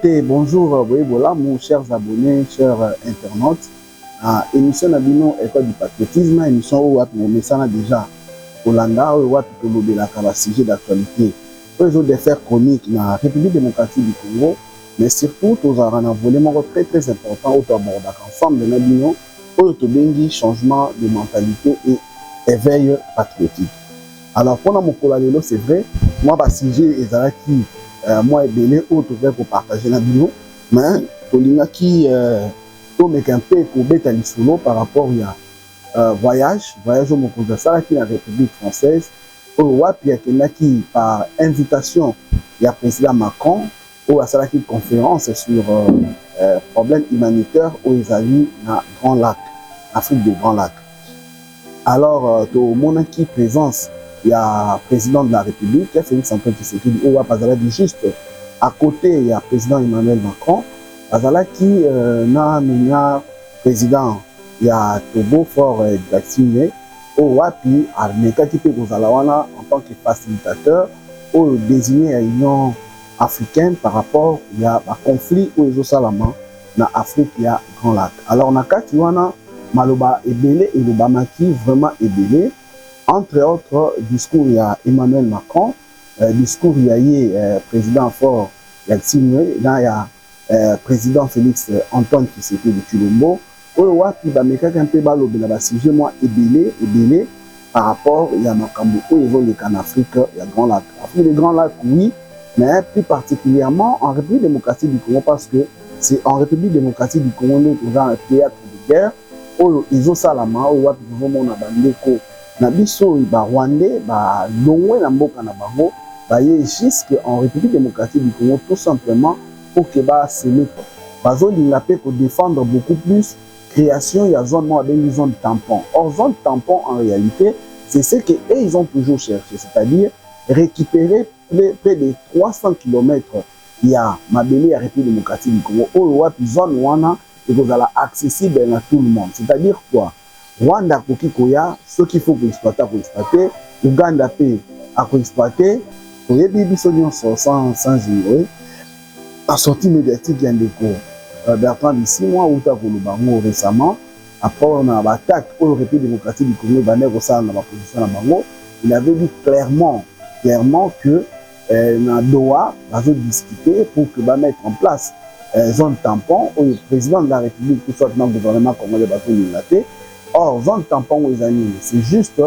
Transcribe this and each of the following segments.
Mbote, bonjour, voilà, mon chers abonnés, chers internautes. Émission Nabino, École du patriotisme, émission où on met ça déjà. Olanda, où on peut la sujet d'actualité. Pour les autres faire chroniques dans la République démocratique du Congo, mais surtout, nous avons un volet très très important où on aborde ensemble de Nabino, où on a changement de mentalité et éveil patriotique. Alors, pendant mon colalelo, c'est vrai, moi, le sujet est qui moi, belé autre pour partager la bio, mais tolinga qui tombe un peu pour bêta solo par rapport à voyage au Mokoza ça qui la République française, au Wapi qui par invitation il y a président Macron ou à ça qui conférence sur problème humanitaire aux Israéliens dans Grand Lac, Afrique des Grands Lacs. Alors, tout le monde qui présence. Il y a le président de la République, Félix Antoine Tshisekedi, ou juste à côté, il y a le président Emmanuel Macron. Qui n'a le président, il y a Togo Fort vacciné, ou puis à Mekati Gozalawana en tant que facilitateur, ou désigné à l'Union africaine par rapport il y a un conflit où ils ont salama dans l'Afrique, il y a Grand Lac. Alors, on a Katiwana, Maloba Ebele et Lobamaki vraiment Ebele. Entre autres discours, il y a Emmanuel Macron, discours, il y a président fort, il y a président Félix Antoine Tshisekedi de Chilombo. Puis un peu le sujet moi ébélé par rapport il y a Makambo où ils vont en Afrique, il y a Grand Lac. Afrique des Grands Lacs, oui, mais plus particulièrement en République démocratique du Congo parce que c'est en République démocratique du Congo nous avons un théâtre de guerre où ils ont salama où ils vont mon abandeko. Na biso ba Rwandais ba longwe na mboka na bango ba ye jusque en République démocratique du Congo tout simplement pour que ba sele bazo linga pe pour défendre beaucoup plus création il y a zone moi des zone tampon. Or zone tampon en réalité c'est ce que ils ont toujours cherché, c'est-à-dire récupérer près de 300 km il y a Mabele à République démocratique du Congo où zone wana et vous allez accessible à tout le monde. C'est-à-dire quoi? Rwanda Kokikoya, ce qu'il faut exploiter, Ouganda P à exploiter, pour les bébés sans ignorer, la sortie médiatique vient de cours. Bertrand de 6 mois, où tu as voulu récemment, après on a attaque pour le République démocratique du Congo, dans la position de Bango, il avait dit clairement que dans Doha, on va discuter pour que va mettre en place zone tampon où le président de la République, tout soit dans le gouvernement congolais, va tout. Or, zone tampon aux amis, c'est juste,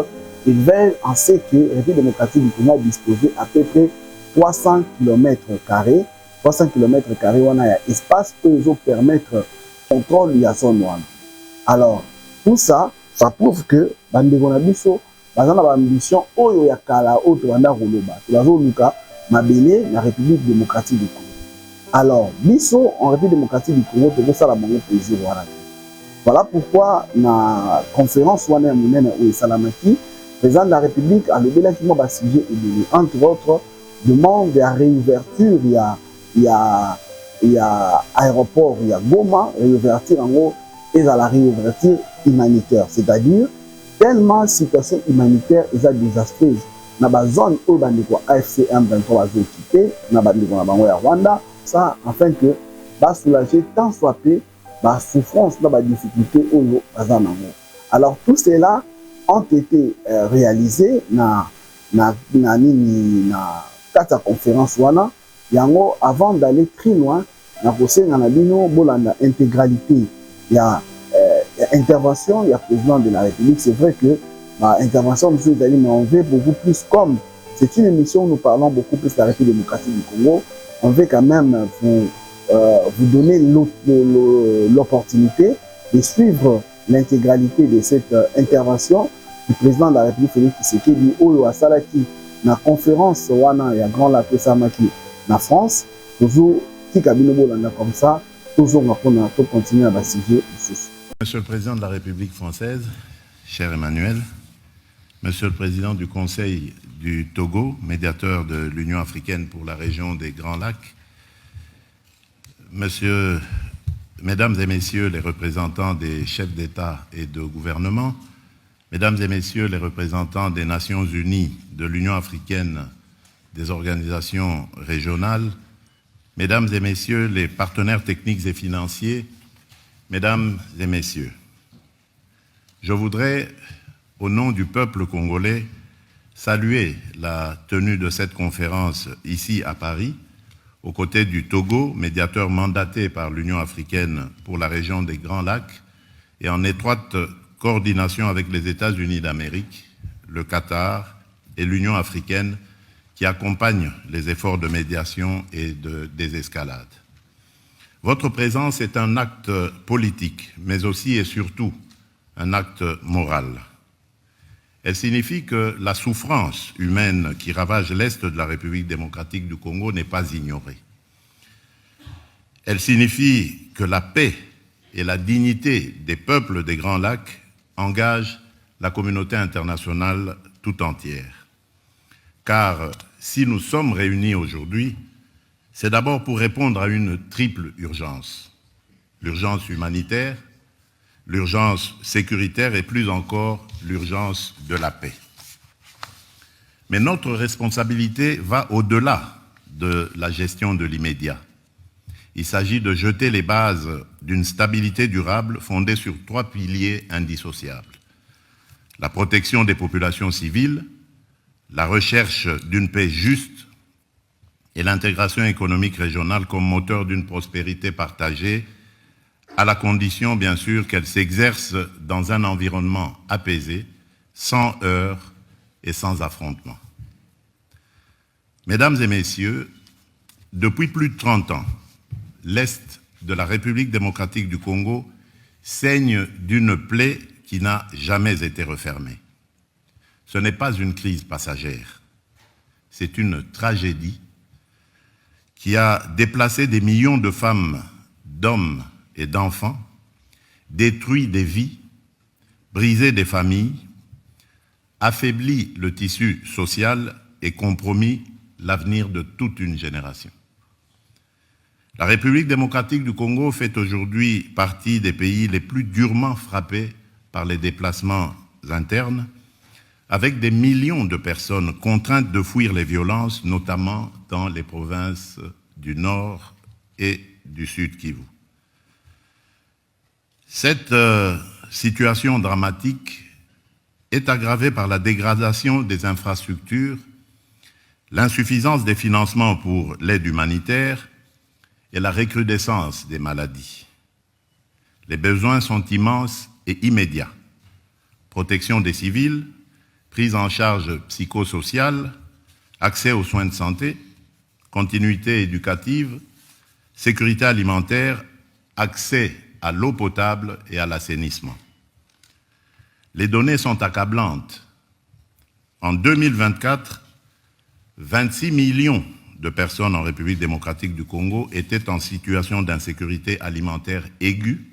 ils veulent en ce que la République démocratique du Congo a disposé à peu près 300 km². 300 km², on a un espace pour nous permettre contrôle de la zone. Alors, tout ça, ça prouve que Bandegonabiso, dans la ambition, Oyo Yakala, Oto Wanda Roloba, la République démocratique du Congo. Alors, Biso, en République démocratique du Congo, ça la monnaie plaisir. Voilà pourquoi la conférence où Salamaki, président de la République, a levé un sujet entre autres demande de réouverture, il y a aéroport, il y a Goma, réouverture en gros, et à la réouverture humanitaire, c'est-à-dire tellement situation humanitaire est désastreuse. Dans la zone où AFC M23 a occupé, dans la Rwanda, ça afin que va soulager tant soit peu la souffrance, la difficulté au Azanamo. Alors tout cela ont été réalisés dans la conférence avant d'aller très loin dans la intégralité. Il y a intervention, il y a président de la République. C'est vrai que l'intervention de M. Zali, mais on veut beaucoup plus comme c'est une émission où nous parlons beaucoup plus de la République démocratique du Congo. On veut quand même vous donner l'opportunité de suivre l'intégralité de cette intervention du président de la République Félix Tshisekedi Oyo Asalaki dans la conférence wana ya Grand Lac Samaki na France toujours qui cabine comme ça toujours on continuer à la sujet. Monsieur le président de la République française, cher Emmanuel, Monsieur le président du Conseil du Togo, médiateur de l'Union africaine pour la région des Grands Lacs, Mesdames et Messieurs les représentants des chefs d'État et de gouvernement, Mesdames et Messieurs les représentants des Nations Unies, de l'Union africaine, des organisations régionales, Mesdames et Messieurs les partenaires techniques et financiers, Mesdames et Messieurs, je voudrais, au nom du peuple congolais, saluer la tenue de cette conférence ici à Paris, aux côtés du Togo, médiateur mandaté par l'Union africaine pour la région des Grands Lacs, et en étroite coordination avec les États-Unis d'Amérique, le Qatar et l'Union africaine qui accompagnent les efforts de médiation et de désescalade. Votre présence est un acte politique, mais aussi et surtout un acte moral. Elle signifie que la souffrance humaine qui ravage l'Est de la République démocratique du Congo n'est pas ignorée. Elle signifie que la paix et la dignité des peuples des Grands Lacs engagent la communauté internationale tout entière. Car si nous sommes réunis aujourd'hui, c'est d'abord pour répondre à une triple urgence. L'urgence humanitaire, l'urgence sécuritaire et plus encore l'urgence de la paix. Mais notre responsabilité va au-delà de la gestion de l'immédiat. Il s'agit de jeter les bases d'une stabilité durable fondée sur 3 piliers indissociables. La protection des populations civiles, la recherche d'une paix juste et l'intégration économique régionale comme moteur d'une prospérité partagée, à la condition, bien sûr, qu'elle s'exerce dans un environnement apaisé, sans heurts et sans affrontements. Mesdames et Messieurs, depuis plus de 30 ans, l'Est de la République démocratique du Congo saigne d'une plaie qui n'a jamais été refermée. Ce n'est pas une crise passagère, c'est une tragédie qui a déplacé des millions de femmes, d'hommes et d'enfants, détruit des vies, brisé des familles, affaibli le tissu social et compromis l'avenir de toute une génération. La République démocratique du Congo fait aujourd'hui partie des pays les plus durement frappés par les déplacements internes, avec des millions de personnes contraintes de fuir les violences, notamment dans les provinces du Nord et du Sud Kivu. Cette situation dramatique est aggravée par la dégradation des infrastructures, l'insuffisance des financements pour l'aide humanitaire et la recrudescence des maladies. Les besoins sont immenses et immédiats. Protection des civils, prise en charge psychosociale, accès aux soins de santé, continuité éducative, sécurité alimentaire, accès à l'eau potable et à l'assainissement. Les données sont accablantes. En 2024, 26 millions de personnes en République démocratique du Congo étaient en situation d'insécurité alimentaire aiguë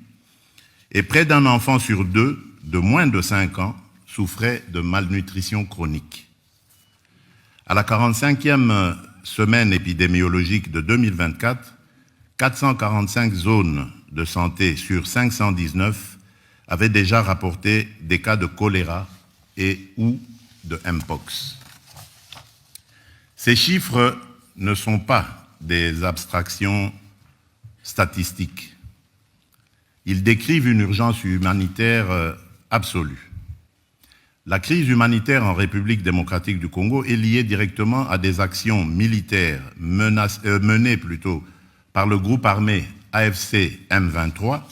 et près d'un enfant sur 2 de moins de 5 ans souffrait de malnutrition chronique. À la 45e semaine épidémiologique de 2024, 445 zones de santé sur 519 avaient déjà rapporté des cas de choléra et ou de Mpox. Ces chiffres ne sont pas des abstractions statistiques. Ils décrivent une urgence humanitaire absolue. La crise humanitaire en République démocratique du Congo est liée directement à des actions militaires menées par le groupe armé AFC M23,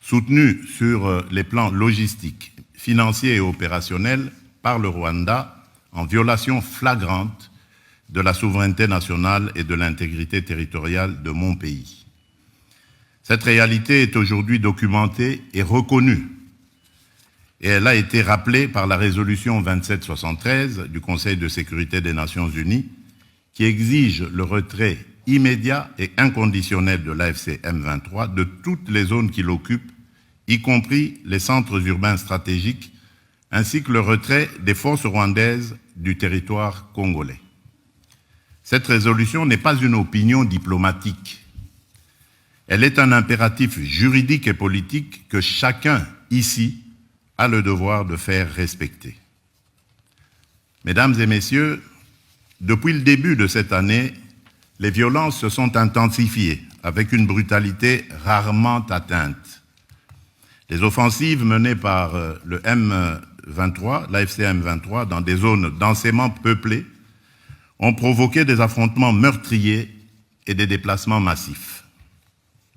soutenu sur les plans logistiques, financiers et opérationnels par le Rwanda en violation flagrante de la souveraineté nationale et de l'intégrité territoriale de mon pays. Cette réalité est aujourd'hui documentée et reconnue, et elle a été rappelée par la résolution 2773 du Conseil de sécurité des Nations Unies, qui exige le retrait immédiat et inconditionnel de l'AFC M23 de toutes les zones qu'il occupe, y compris les centres urbains stratégiques, ainsi que le retrait des forces rwandaises du territoire congolais. Cette résolution n'est pas une opinion diplomatique. Elle est un impératif juridique et politique que chacun ici a le devoir de faire respecter. Mesdames et messieurs, depuis le début de cette année, les violences se sont intensifiées avec une brutalité rarement atteinte. Les offensives menées par le M23, l'AFC M23, dans des zones densément peuplées, ont provoqué des affrontements meurtriers et des déplacements massifs.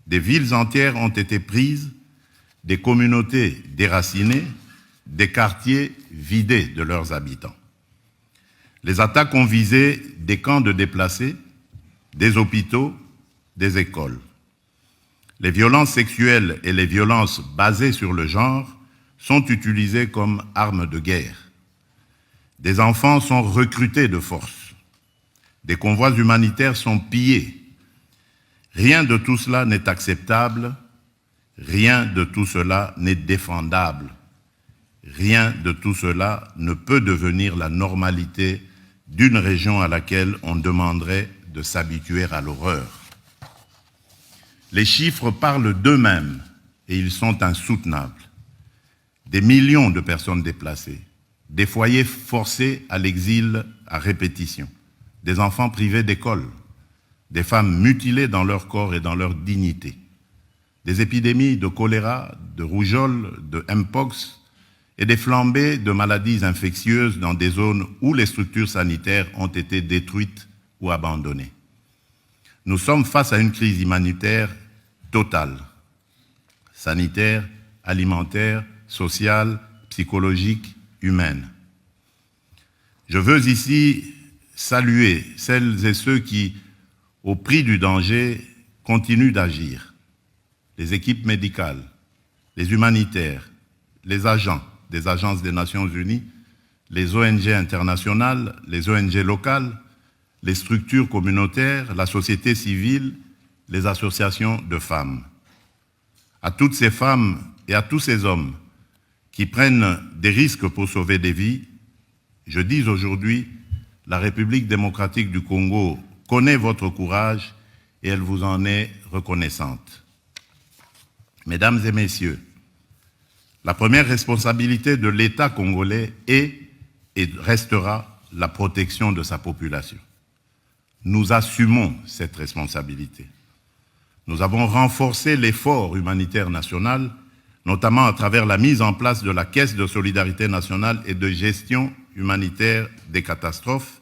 Des villes entières ont été prises, des communautés déracinées, des quartiers vidés de leurs habitants. Les attaques ont visé des camps de déplacés, des hôpitaux, des écoles. Les violences sexuelles et les violences basées sur le genre sont utilisées comme armes de guerre. Des enfants sont recrutés de force. Des convois humanitaires sont pillés. Rien de tout cela n'est acceptable, rien de tout cela n'est défendable. Rien de tout cela ne peut devenir la normalité d'une région à laquelle on demanderait de s'habituer à l'horreur. Les chiffres parlent d'eux-mêmes et ils sont insoutenables. Des millions de personnes déplacées, des foyers forcés à l'exil à répétition, des enfants privés d'école, des femmes mutilées dans leur corps et dans leur dignité, des épidémies de choléra, de rougeole, de mpox, et des flambées de maladies infectieuses dans des zones où les structures sanitaires ont été détruites ou abandonnées. Nous sommes face à une crise humanitaire totale, sanitaire, alimentaire, sociale, psychologique, humaine. Je veux ici saluer celles et ceux qui, au prix du danger, continuent d'agir. Les équipes médicales, les humanitaires, les agents des agences des Nations Unies, les ONG internationales, les ONG locales, les structures communautaires, la société civile, les associations de femmes. À toutes ces femmes et à tous ces hommes qui prennent des risques pour sauver des vies, je dis aujourd'hui, la République démocratique du Congo connaît votre courage et elle vous en est reconnaissante. Mesdames et messieurs, la première responsabilité de l'État congolais est et restera la protection de sa population. Nous assumons cette responsabilité. Nous avons renforcé l'effort humanitaire national, notamment à travers la mise en place de la Caisse de solidarité nationale et de gestion humanitaire des catastrophes,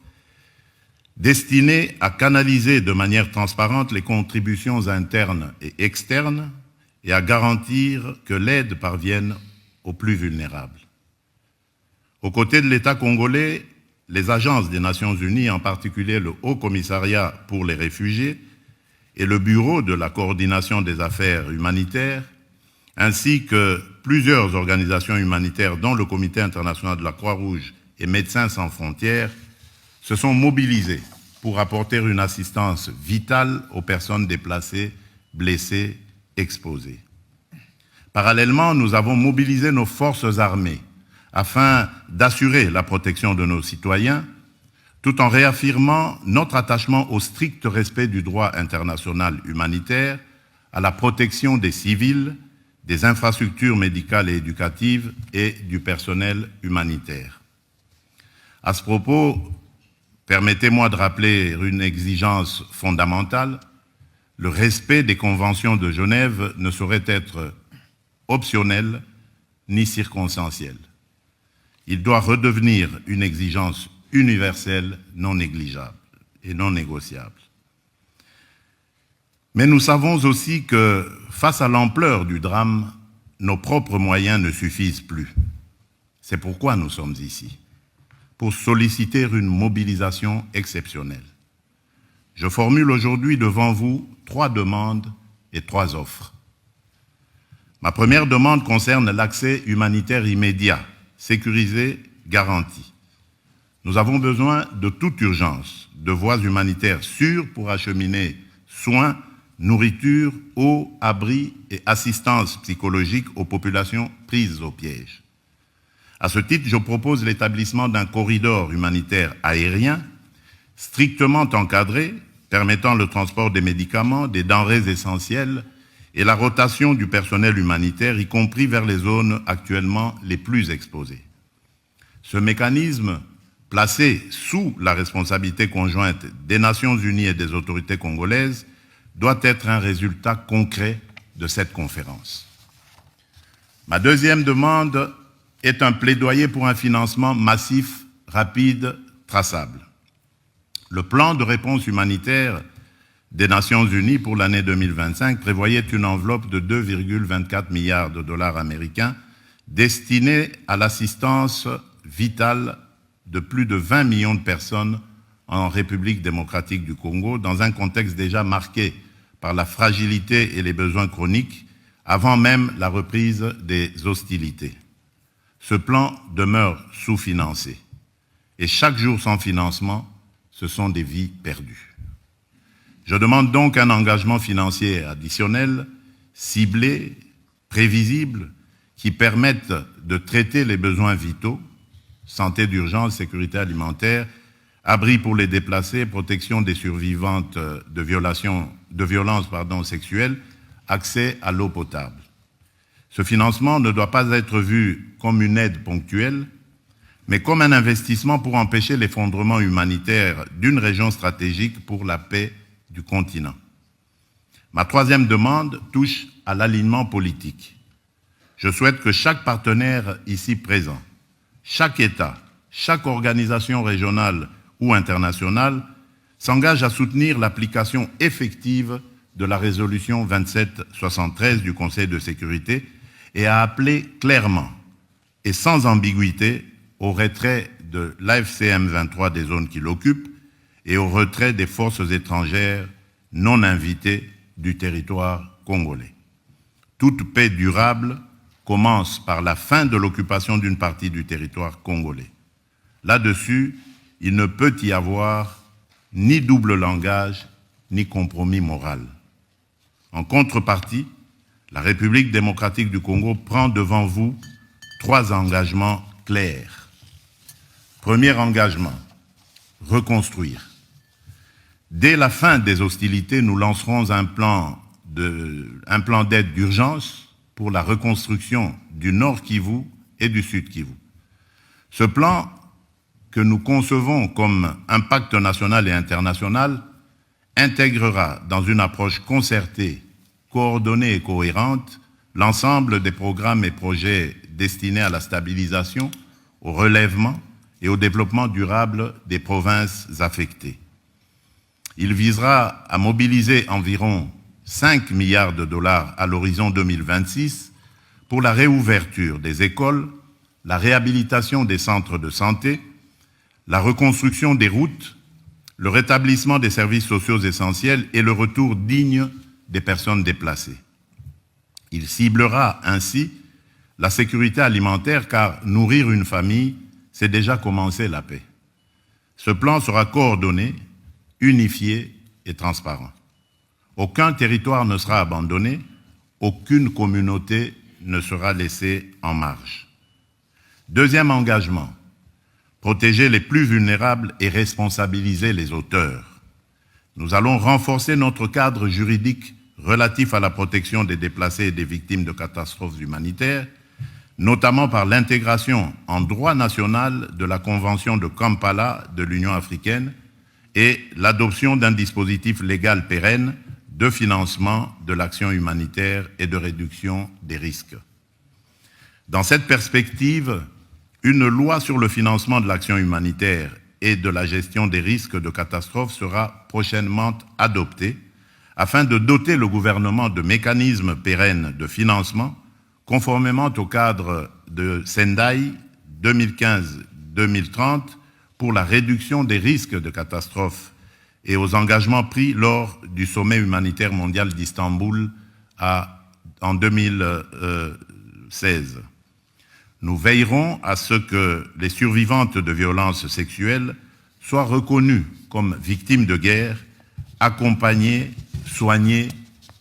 destinée à canaliser de manière transparente les contributions internes et externes et à garantir que l'aide parvienne aux plus vulnérables. Aux côtés de l'État congolais, les agences des Nations Unies, en particulier le Haut Commissariat pour les réfugiés et le Bureau de la coordination des affaires humanitaires, ainsi que plusieurs organisations humanitaires dont le Comité international de la Croix-Rouge et Médecins sans frontières, se sont mobilisés pour apporter une assistance vitale aux personnes déplacées, blessées, exposées. Parallèlement, nous avons mobilisé nos forces armées afin d'assurer la protection de nos citoyens, tout en réaffirmant notre attachement au strict respect du droit international humanitaire, à la protection des civils, des infrastructures médicales et éducatives et du personnel humanitaire. À ce propos, permettez-moi de rappeler une exigence fondamentale. Le respect des conventions de Genève ne saurait être optionnel ni circonstanciel. Il doit redevenir une exigence universelle, non négligeable et non négociable. Mais nous savons aussi que, face à l'ampleur du drame, nos propres moyens ne suffisent plus. C'est pourquoi nous sommes ici, pour solliciter une mobilisation exceptionnelle. Je formule aujourd'hui devant vous 3 demandes et 3 offres. Ma première demande concerne l'accès humanitaire immédiat, sécurisé, garanti. Nous avons besoin de toute urgence de voies humanitaires sûres pour acheminer soins, nourriture, eau, abri et assistance psychologique aux populations prises au piège. À ce titre, je propose l'établissement d'un corridor humanitaire aérien strictement encadré, permettant le transport des médicaments, des denrées essentielles et la rotation du personnel humanitaire, y compris vers les zones actuellement les plus exposées. Ce mécanisme placée sous la responsabilité conjointe des Nations Unies et des autorités congolaises, doit être un résultat concret de cette conférence. Ma deuxième demande est un plaidoyer pour un financement massif, rapide, traçable. Le plan de réponse humanitaire des Nations Unies pour l'année 2025 prévoyait une enveloppe de 2,24 milliards de dollars américains destinée à l'assistance vitale de plus de 20 millions de personnes en République démocratique du Congo, dans un contexte déjà marqué par la fragilité et les besoins chroniques, avant même la reprise des hostilités. Ce plan demeure sous-financé. Et chaque jour sans financement, ce sont des vies perdues. Je demande donc un engagement financier additionnel, ciblé, prévisible, qui permette de traiter les besoins vitaux, santé d'urgence, sécurité alimentaire, abri pour les déplacés, protection des survivantes de violences sexuelles, accès à l'eau potable. Ce financement ne doit pas être vu comme une aide ponctuelle, mais comme un investissement pour empêcher l'effondrement humanitaire d'une région stratégique pour la paix du continent. Ma troisième demande touche à l'alignement politique. Je souhaite que chaque partenaire ici présent, chaque État, chaque organisation régionale ou internationale s'engage à soutenir l'application effective de la résolution 2773 du Conseil de sécurité et à appeler clairement et sans ambiguïté au retrait de l'AFCM 23 des zones qui l'occupent et au retrait des forces étrangères non invitées du territoire congolais. Toute paix durable commence par la fin de l'occupation d'une partie du territoire congolais. Là-dessus, il ne peut y avoir ni double langage, ni compromis moral. En contrepartie, la République démocratique du Congo prend devant vous 3 engagements clairs. Premier engagement, reconstruire. Dès la fin des hostilités, nous lancerons un plan d'aide d'urgence pour la reconstruction du Nord Kivu et du Sud Kivu. Ce plan, que nous concevons comme un pacte national et international, intégrera dans une approche concertée, coordonnée et cohérente l'ensemble des programmes et projets destinés à la stabilisation, au relèvement et au développement durable des provinces affectées. Il visera à mobiliser environ 5 milliards de dollars à l'horizon 2026 pour la réouverture des écoles, la réhabilitation des centres de santé, la reconstruction des routes, le rétablissement des services sociaux essentiels et le retour digne des personnes déplacées. Il ciblera ainsi la sécurité alimentaire car nourrir une famille, c'est déjà commencer la paix. Ce plan sera coordonné, unifié et transparent. Aucun territoire ne sera abandonné, aucune communauté ne sera laissée en marge. Deuxième engagement, protéger les plus vulnérables et responsabiliser les auteurs. Nous allons renforcer notre cadre juridique relatif à la protection des déplacés et des victimes de catastrophes humanitaires, notamment par l'intégration en droit national de la Convention de Kampala de l'Union africaine et l'adoption d'un dispositif légal pérenne de financement de l'action humanitaire et de réduction des risques. Dans cette perspective, une loi sur le financement de l'action humanitaire et de la gestion des risques de catastrophe sera prochainement adoptée afin de doter le gouvernement de mécanismes pérennes de financement conformément au cadre de Sendai 2015-2030 pour la réduction des risques de catastrophe et aux engagements pris lors du sommet humanitaire mondial d'Istanbul en 2016. Nous veillerons à ce que les survivantes de violences sexuelles soient reconnues comme victimes de guerre, accompagnées, soignées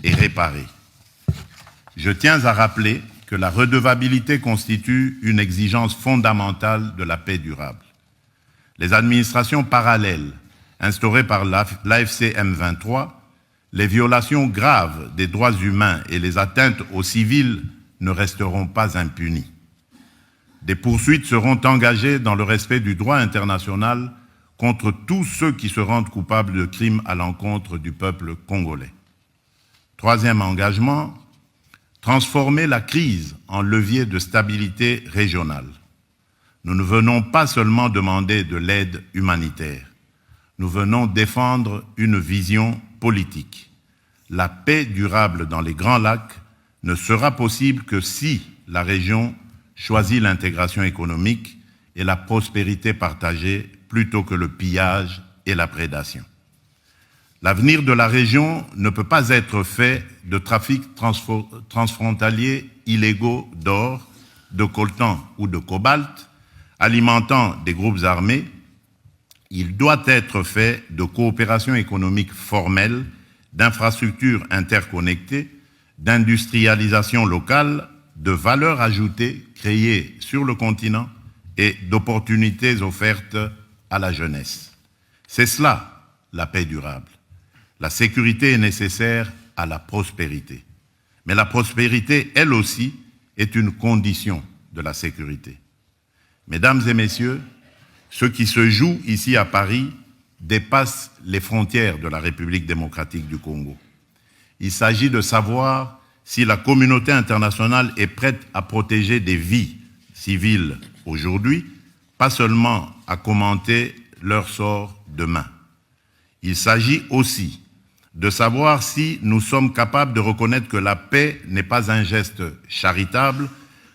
et réparées. Je tiens à rappeler que la redevabilité constitue une exigence fondamentale de la paix durable. Les administrations parallèles instaurées par l'AFCM 23, les violations graves des droits humains et les atteintes aux civils ne resteront pas impunies. Des poursuites seront engagées dans le respect du droit international contre tous ceux qui se rendent coupables de crimes à l'encontre du peuple congolais. Troisième engagement, transformer la crise en levier de stabilité régionale. Nous ne venons pas seulement demander de l'aide humanitaire, nous venons défendre une vision politique. La paix durable dans les Grands Lacs ne sera possible que si la région choisit l'intégration économique et la prospérité partagée plutôt que le pillage et la prédation. L'avenir de la région ne peut pas être fait de trafics transfrontaliers illégaux d'or, de coltan ou de cobalt, alimentant des groupes armés. Il doit être fait de coopération économique formelle, d'infrastructures interconnectées, d'industrialisation locale, de valeur ajoutée créée sur le continent et d'opportunités offertes à la jeunesse. C'est cela, la paix durable. La sécurité est nécessaire à la prospérité. Mais la prospérité, elle aussi, est une condition de la sécurité. Mesdames et messieurs, ce qui se joue ici à Paris dépasse les frontières de la République démocratique du Congo. Il s'agit de savoir si la communauté internationale est prête à protéger des vies civiles aujourd'hui, pas seulement à commenter leur sort demain. Il s'agit aussi de savoir si nous sommes capables de reconnaître que la paix n'est pas un geste charitable,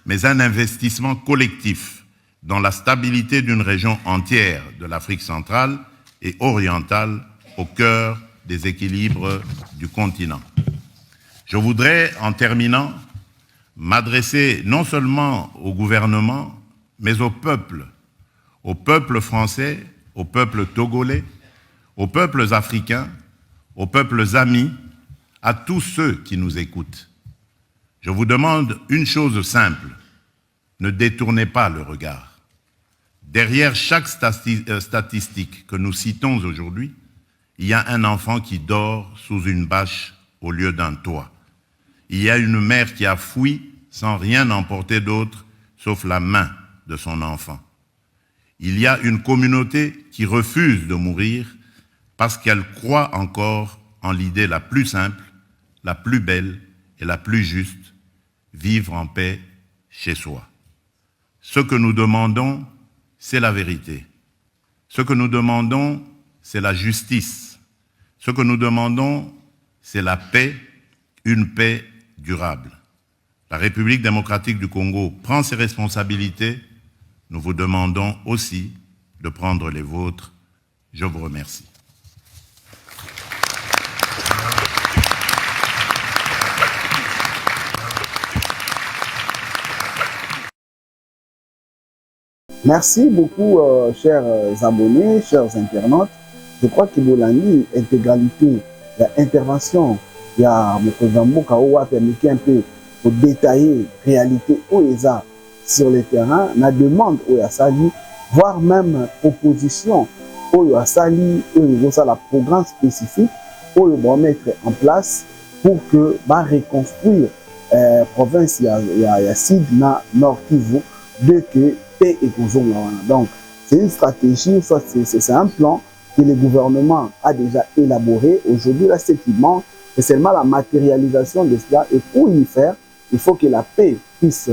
mais un investissement collectif dans la stabilité d'une région entière de l'Afrique centrale et orientale au cœur des équilibres du continent. Je voudrais, en terminant, m'adresser non seulement au gouvernement, mais au peuple français, au peuple togolais, aux peuples africains, aux peuples amis, à tous ceux qui nous écoutent. Je vous demande une chose simple, ne détournez pas le regard. Derrière chaque statistique que nous citons aujourd'hui, il y a un enfant qui dort sous une bâche au lieu d'un toit. Il y a une mère qui a fui sans rien emporter d'autre sauf la main de son enfant. Il y a une communauté qui refuse de mourir parce qu'elle croit encore en l'idée la plus simple, la plus belle et la plus juste, vivre en paix chez soi. Ce que nous demandons, c'est la vérité. Ce que nous demandons, c'est la justice. Ce que nous demandons, c'est la paix, une paix durable. La République démocratique du Congo prend ses responsabilités. Nous vous demandons aussi de prendre les vôtres. Je vous remercie. Merci beaucoup, chers abonnés, chers internautes. Je crois que Bolandi, intégralité, l'intervention, il y a Mokozamboka Owa permis un peu pour détailler la réalité OESA sur le terrain, la demande OESALI, voire même proposition OESALI, la programme spécifique pour le mettre en place pour que reconstruire la province ya Sud na Nord Kivu de que paix et donc c'est une stratégie, c'est un plan que le gouvernement a déjà élaboré. Aujourd'hui, là, ce qui manque, c'est seulement la matérialisation de cela. Et pour y faire, il faut que la paix puisse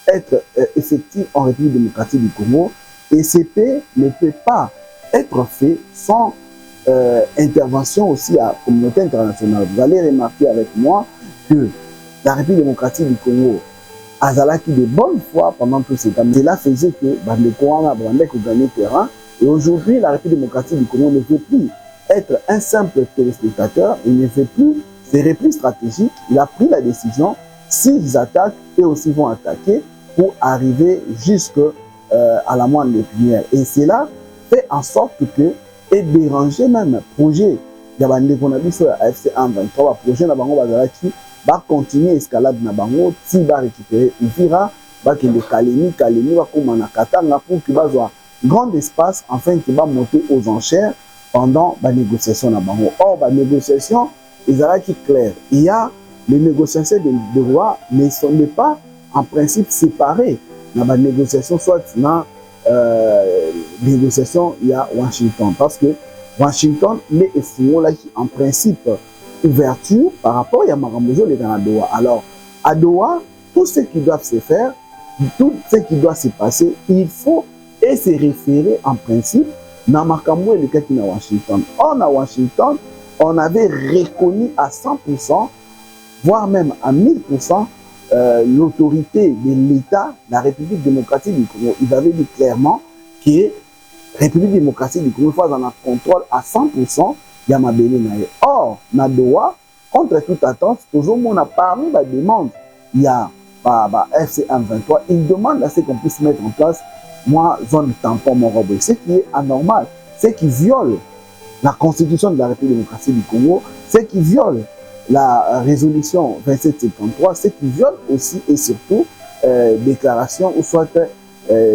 être effective en République démocratique du Congo. Et cette paix ne peut pas être faite sans intervention aussi à la communauté internationale. Vous allez remarquer avec moi que la République démocratique du Congo a de bonne foi pendant tous ces temps. Cela faisait que les Coran gagné terrain. Et aujourd'hui, la République démocratique du Congo ne veut plus être un simple téléspectateur. Il ne veut plus ces replis stratégiques. Il a pris la décision, s'ils attaquent, eux aussi vont attaquer pour arriver jusqu'à la moindre des prières. Et cela fait en sorte que, et déranger même le projet, il y a qu'on a vu sur la AFC 1-23, le projet qui va continuer l'escalade na bango, si va récupérer Uvira, va que le Kalemi va comme en Katanga pour qu'il va avoir grand espace afin qu'il va monter aux enchères pendant la négociation na bango. Or, la négociation, ils sont clairs. Il y a les négociations de roi, mais ils ne sont pas en principe séparés. dans la négociation, soit dans négociation, il y a Washington. Parce que Washington, les estimons là en principe ouverture par rapport à Marambozo et à Doha. Alors, à Doha, tout ce qui doit se faire, tout ce qui doit se passer, il faut et se référer en principe dans Makambo et le cas qui est à Washington. Or, à Washington, on avait reconnu à 100%, voire même à 1000%, l'autorité de l'État, la République démocratique du Congo. Ils avaient dit clairement que la République démocratique du Congo soit dans le contrôle à 100% de Mabélé Naye. Or, na Doha, contre toute attente, toujours on a parmi les demandes, il y a FC 123, ils demandent à ce qu'on puisse mettre en place moi, zone tampon Morobo. Ce qui est anormal, ce qui viole la constitution de la République démocratique du Congo, ce qui viole la résolution 2773, ce qui viole aussi et surtout déclaration ou soit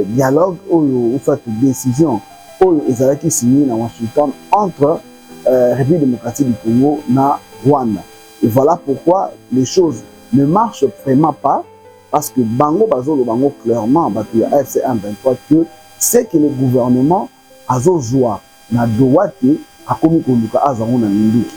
dialogue ou soit décision ou qui signé dans Washington entre République démocratique du Congo et Rwanda. Et voilà pourquoi les choses ne marchent vraiment pas, parce que Bango Bazo le Bango clairement battu à FC 123 que c'est que le gouvernement a joie na Doha a commis konduka azango na Minduki.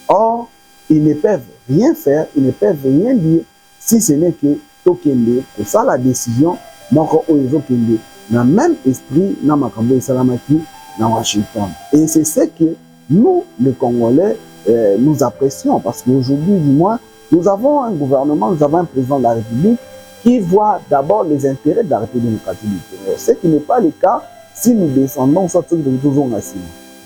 Or, ils ne peuvent rien faire, ils ne peuvent rien dire si ce n'est que Tokende, que ça la décision, moko oyo kende na même esprit na makambo esalamaki na Washington. Et c'est ce que nous, les Congolais, nous apprécions, parce qu'aujourd'hui, du moins, nous avons un gouvernement, nous avons un président de la République qui voit d'abord les intérêts de la République démocratique du Congo. Ce qui n'est pas le cas si nous descendons, soit ceux qui toujours en Assine.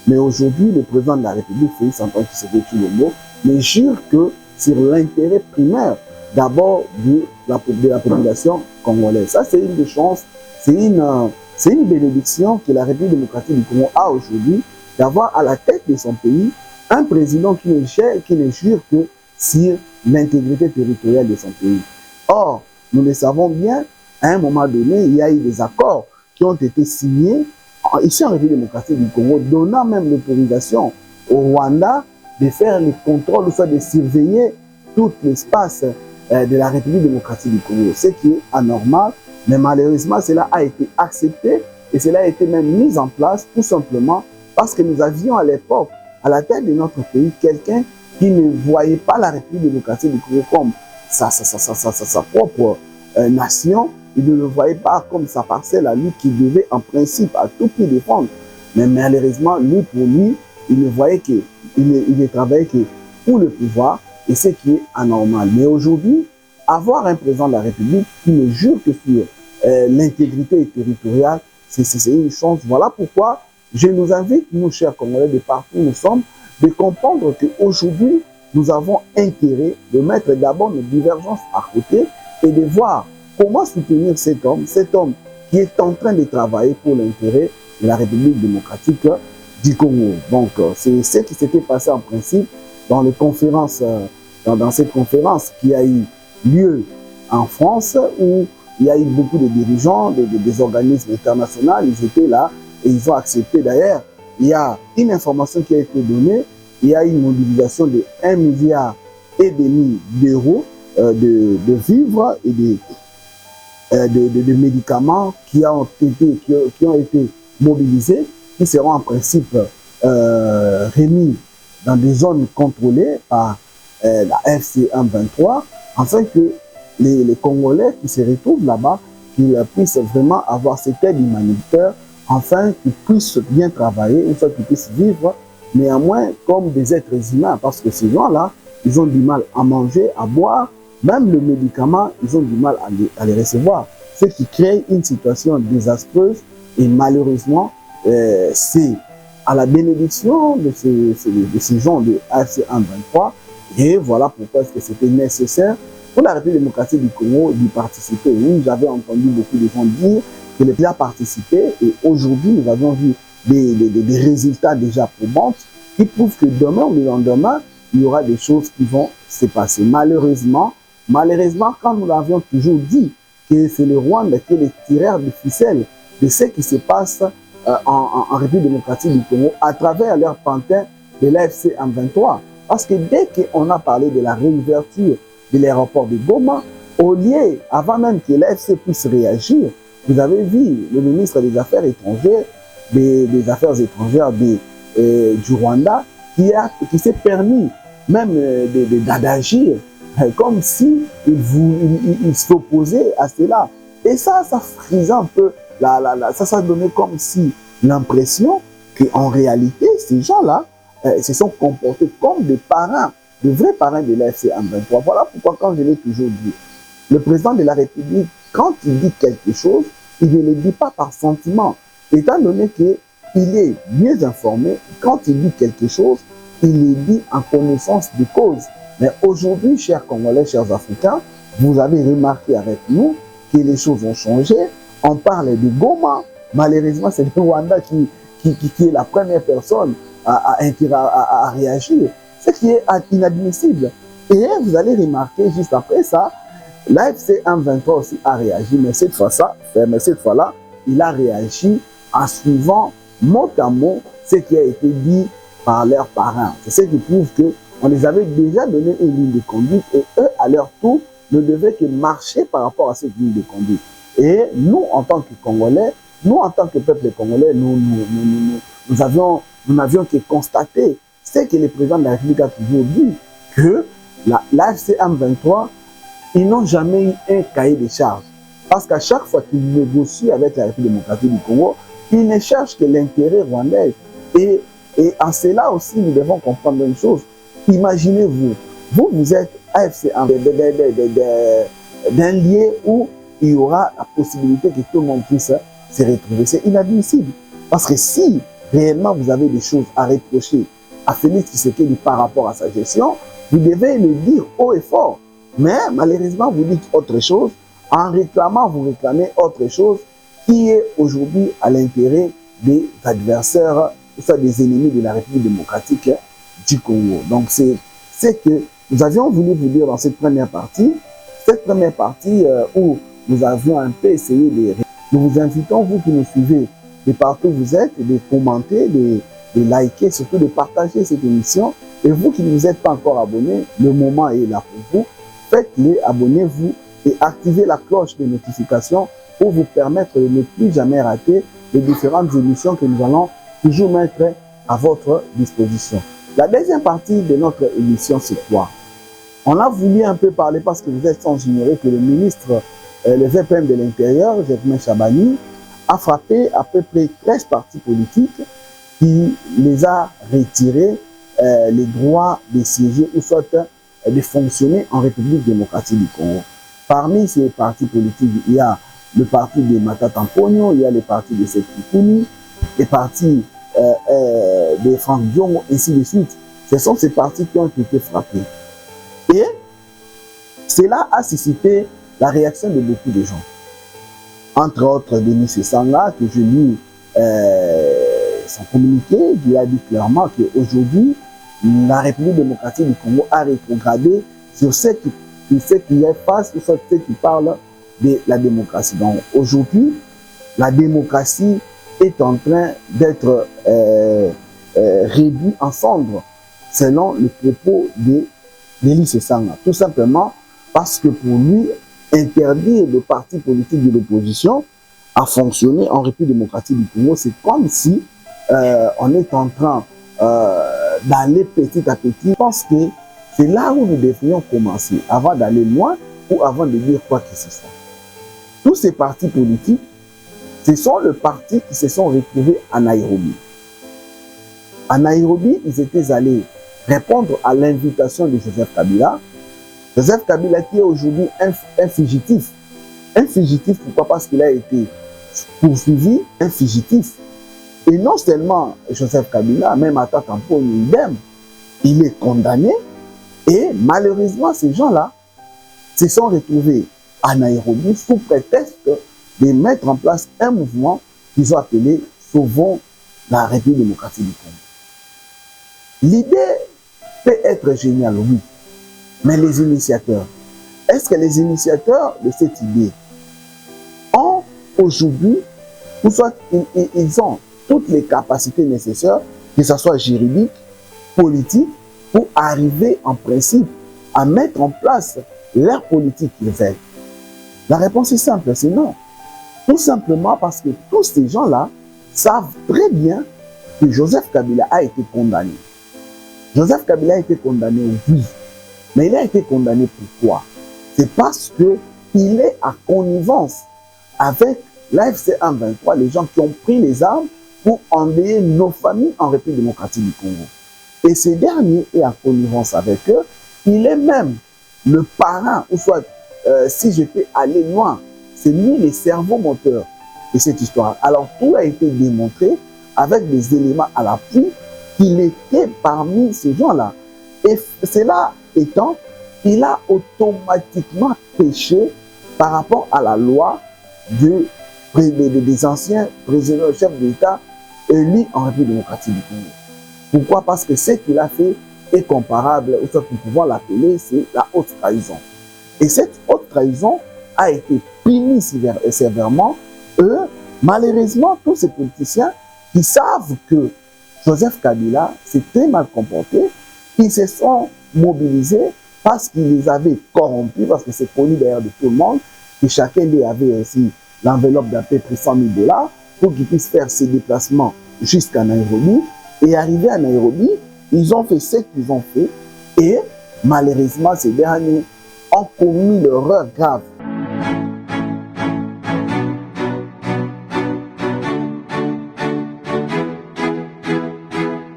Mais aujourd'hui, le président de la République, Félix Antoine Tshisekedi Tshilombo, ne jure que sur l'intérêt primaire d'abord de la population congolaise. Ça, c'est une des chances, c'est une bénédiction que la République démocratique du Congo a aujourd'hui, d'avoir à la tête de son pays un président qui ne jure que sur l'intégrité territoriale de son pays. Or, nous le savons bien, à un moment donné, il y a eu des accords qui ont été signés ici en République démocratique du Congo, donnant même l'autorisation au Rwanda de faire les contrôles, ou soit de surveiller tout l'espace de la République démocratique du Congo, ce qui est anormal, mais malheureusement, cela a été accepté et cela a été même mis en place tout simplement parce que nous avions à l'époque, à la tête de notre pays, quelqu'un qui ne voyait pas la République démocratique du Congo comme sa propre nation, il ne le voyait pas comme sa parcelle à lui qui devait en principe à tout prix défendre. Mais malheureusement, lui, pour lui, il ne voyait que, il ne travaillait que pour le pouvoir, et ce qui est anormal. Mais aujourd'hui, avoir un président de la République qui ne jure que sur l'intégrité territoriale, c'est une chance. Voilà pourquoi je nous invite, nous, chers Congolais, de partout où nous sommes, de comprendre qu'aujourd'hui, nous avons intérêt de mettre d'abord nos divergences à côté et de voir comment soutenir cet homme qui est en train de travailler pour l'intérêt de la République démocratique du Congo. Donc, c'est ce qui s'était passé en principe dans les conférences, dans cette conférence qui a eu lieu en France, où il y a eu beaucoup de dirigeants des organismes internationaux, ils étaient là et ils ont accepté. D'ailleurs, il y a une information qui a été donnée, il y a une mobilisation de 1,5 milliard d'euros de vivres et de médicaments qui ont été mobilisés, qui seront en principe remis dans des zones contrôlées par la FC 123, afin que les Congolais qui se retrouvent là-bas, qu'ils puissent vraiment avoir cette aide humanitaire, afin qu'ils puissent bien travailler, ou soit qu'ils puissent vivre, néanmoins comme des êtres humains, parce que ces gens-là, ils ont du mal à manger, à boire, même le médicament, ils ont du mal à les recevoir. Ce qui crée une situation désastreuse, et malheureusement, c'est à la bénédiction de ces gens de AFC 123, et voilà pourquoi est-ce que c'était nécessaire pour la République démocratique du Congo d'y participer. Oui, j'avais entendu beaucoup de gens dire que le pays a participé, et aujourd'hui, nous avons vu des résultats déjà probants qui prouvent que demain ou le lendemain, il y aura des choses qui vont se passer. Malheureusement, quand nous l'avions toujours dit que c'est le Rwanda qui est le tireur de ficelle de ce qui se passe en République démocratique du Congo à travers leur pantin de l'AFC 123. Parce que dès qu'on a parlé de la réouverture de l'aéroport de Goma, Au lieu, avant même que l'AFC puisse réagir, vous avez vu le ministre des Affaires étrangères, des Affaires étrangères du Rwanda, qui s'est permis même d'agir comme si il s'opposait à cela. Et ça frisait un peu, ça donnait comme si l'impression qu'en réalité, ces gens-là se sont comportés comme des parrains, de vrais parrains de l'AFC M23. Voilà pourquoi, quand je l'ai toujours dit, le président de la République, quand il dit quelque chose, il ne le dit pas par sentiment. Étant donné qu'il est mieux informé, quand il dit quelque chose, il le dit en connaissance de cause. Mais aujourd'hui, chers Congolais, chers Africains, vous avez remarqué avec nous que les choses ont changé. On parle de Goma. Malheureusement, c'est le Rwanda qui est la première personne à réagir. Ce qui est inadmissible. Et vous allez remarquer, juste après ça, l'AFC M23 aussi a réagi, mais cette fois-là, il a réagi en suivant mot à mot ce qui a été dit par leurs parrains. C'est ce qui prouve qu'on les avait déjà donné une ligne de conduite et eux, à leur tour, ne devaient que marcher par rapport à cette ligne de conduite. Et nous, en tant que Congolais, nous, en tant que peuple congolais, nous n'avions que constaté ce que le président de la République a toujours dit, que l'AFC M23, ils n'ont jamais eu un cahier de charges. Parce qu'à chaque fois qu'ils négocient avec la République démocratique du Congo, ils ne cherchent que l'intérêt rwandais. Et en cela aussi, nous devons comprendre une chose. Imaginez-vous, vous êtes AFC d'un lieu où il y aura la possibilité que tout le monde puisse se retrouver. C'est inadmissible. Parce que si réellement vous avez des choses à reprocher à Félix Tshisekedi par rapport à sa gestion, vous devez le dire haut et fort. Mais malheureusement, vous dites autre chose. En réclamant, vous réclamez autre chose qui est aujourd'hui à l'intérêt des adversaires, soit des ennemis de la République démocratique du Congo. Donc c'est ce que nous avions voulu vous dire dans cette première partie. Cette première partie où nous avions un peu essayé de... Nous vous invitons, vous qui nous suivez, de partout où vous êtes, de commenter, de liker, surtout de partager cette émission. Et vous qui ne vous êtes pas encore abonnés, le moment est là pour vous. Faites-le, abonnez-vous et activez la cloche de notification pour vous permettre de ne plus jamais rater les différentes émissions que nous allons toujours mettre à votre disposition. La deuxième partie de notre émission, c'est quoi? On a voulu un peu parler, parce que vous êtes sans ignorer que le ministre, le VPM de l'Intérieur, Germain Chabani, a frappé à peu près 13 partis politiques qui les a retirés les droits de siéger ou soit de fonctionner en République démocratique du Congo. Parmi ces partis politiques, il y a le parti de Matata Mponyo, il y a le parti de Sekikuni, les partis de Franck Diongo, ainsi de suite. Ce sont ces partis qui ont été frappés. Et cela a suscité la réaction de beaucoup de gens. Entre autres, Denis Sessanga, que je lis son communiqué, qui a dit clairement qu'aujourd'hui, la République démocratique du Congo a rétrogradé sur ce qui est face ou sur ce qui parle de la démocratie. Donc aujourd'hui, la démocratie est en train d'être réduite en cendres, selon le propos de Denis Sessanga. Tout simplement parce que pour lui, interdire le parti politique de l'opposition à fonctionner en République démocratique du Congo, c'est comme si on est en train d'aller petit à petit. Je pense que c'est là où nous devrions commencer, avant d'aller loin ou avant de dire quoi que ce soit. Tous ces partis politiques, ce sont les partis qui se sont retrouvés à Nairobi. À Nairobi, ils étaient allés répondre à l'invitation de Joseph Kabila. Joseph Kabila qui est aujourd'hui un fugitif. Un fugitif, pourquoi? Parce qu'il a été poursuivi, un fugitif. Et non seulement Joseph Kabila, même Matata Mponyo idem, il est condamné. Et malheureusement, ces gens-là se sont retrouvés à Nairobi sous prétexte de mettre en place un mouvement qu'ils ont appelé « Sauvons la République démocratique du Congo ». L'idée peut être géniale, oui, mais les initiateurs, est-ce que les initiateurs de cette idée ont aujourd'hui, ou soit ils ont toutes les capacités nécessaires, que ce soit juridique, politique, pour arriver en principe à mettre en place leur politique qu'ils veulent. La réponse est simple, c'est non. Tout simplement parce que tous ces gens-là savent très bien que Joseph Kabila a été condamné. Joseph Kabila a été condamné, oui. Mais il a été condamné pourquoi? C'est parce qu'il est à connivence avec l'AFC M23, les gens qui ont pris les armes pour endeuiller nos familles en République démocratique du Congo. Et ces derniers est en connivence avec eux. Il est même le parrain, ou soit, si je peux aller loin, c'est lui le cerveau moteur de cette histoire. Alors tout a été démontré avec des éléments à l'appui qu'il était parmi ces gens-là. Et cela étant, il a automatiquement péché par rapport à la loi des anciens présidents chefs d'État élus en République démocratique du Congo. Pourquoi? Parce que ce qu'il a fait est comparable, ou soit nous pouvons l'appeler, c'est la haute trahison. Et cette haute trahison a été punie sévèrement. Malheureusement, tous ces politiciens qui savent que Joseph Kabila s'est très mal comporté, ils se sont mobilisés parce qu'ils les avaient corrompus, parce que c'est connu d'ailleurs de tout le monde, que chacun d'eux avait ainsi l'enveloppe d'à peu près 100 000 $ pour qu'ils puissent faire ses déplacements jusqu'à Nairobi. Et arrivés à Nairobi, ils ont fait ce qu'ils ont fait et malheureusement, ces derniers ont commis l'erreur grave